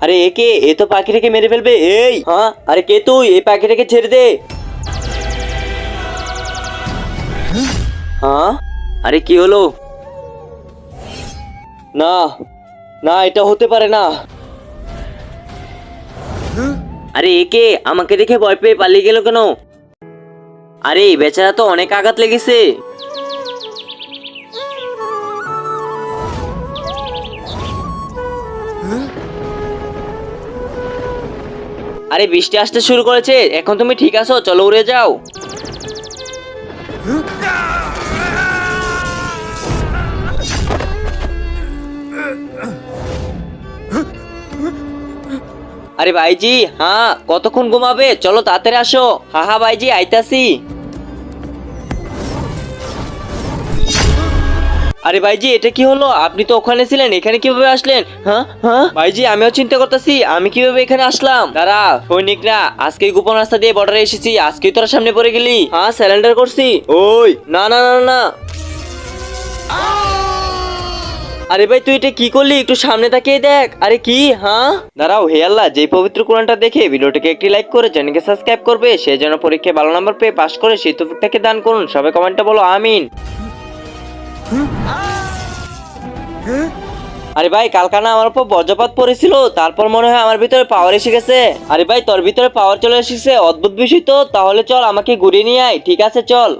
আরে একে এ তো পাখিটাকে মেরে ফেলবে। এই হ্যাঁ, আরে কে তুই? এই পাখিটাকে ছেড়ে দে। হ্যাঁ, আরে কি হলো? না না, এটা হতে পারে না। আরে একে আমাকে দেখে ভয় পেয়ে পালিয়ে গেল কেন? আরে এই বেচারা তো অনেক আঘাত লেগেছে। আরে বৃষ্টি আসতে শুরু করেছে, এখন তুমি ঠিক আছো? চলো উড়ে যাও। আরে ভাইজি, হ্যাঁ কতক্ষণ ঘুমাবে? চলো তাড়াতাড়ি আসো। হ্যাঁ হ্যাঁ ভাইজি, আইতাছি। আরে ভাইজি, এটা কি হলো? আপনি তো ওখানে ছিলেন, এখানে কিভাবে আসলেন? হ্যাঁ হ্যাঁ ভাইজি, আমিও চিন্তা করতেছি আমি কিভাবে এখানে আসলাম। দাঁড়া সৈনিকরা, আজকে গোপন রাস্তা দিয়ে বর্ডারে এসেছি, আজকেই তোরা সামনে পড়ে গেলি। হ্যাঁ স্যালেন্ডার করছি। ওই না না না না। আরে ভাই, তুই এটা কি করলি? একটু সামনে তাকিয়ে দেখ। আরে কি? হ্যাঁ দাঁড়াও, হে আল্লাহ, যে পবিত্র কোরআনটা দেখে ভিডিওটাকে একটি লাইক করে চ্যানেলকে সাবস্ক্রাইব করবে, সে যেন পরীক্ষায় ভালো নাম্বার পেয়ে পাশ করে সেই তৌফিকটাকে দান করুন। সবাই কমেন্টে বলো আমিন। আরে ভাই, কালকানা আমার উপর বজ্রপাত পড়েছিল, তারপর মনে হয় আমার ভিতরে পাওয়ার এসে গেছে। আরে ভাই, তোর ভিতরে পাওয়ার চলে এসেছে, অদ্ভুত বিষয় তো। তাহলে চল আমাকে ঘুরিয়ে নিয়ে আয়। ঠিক আছে চল।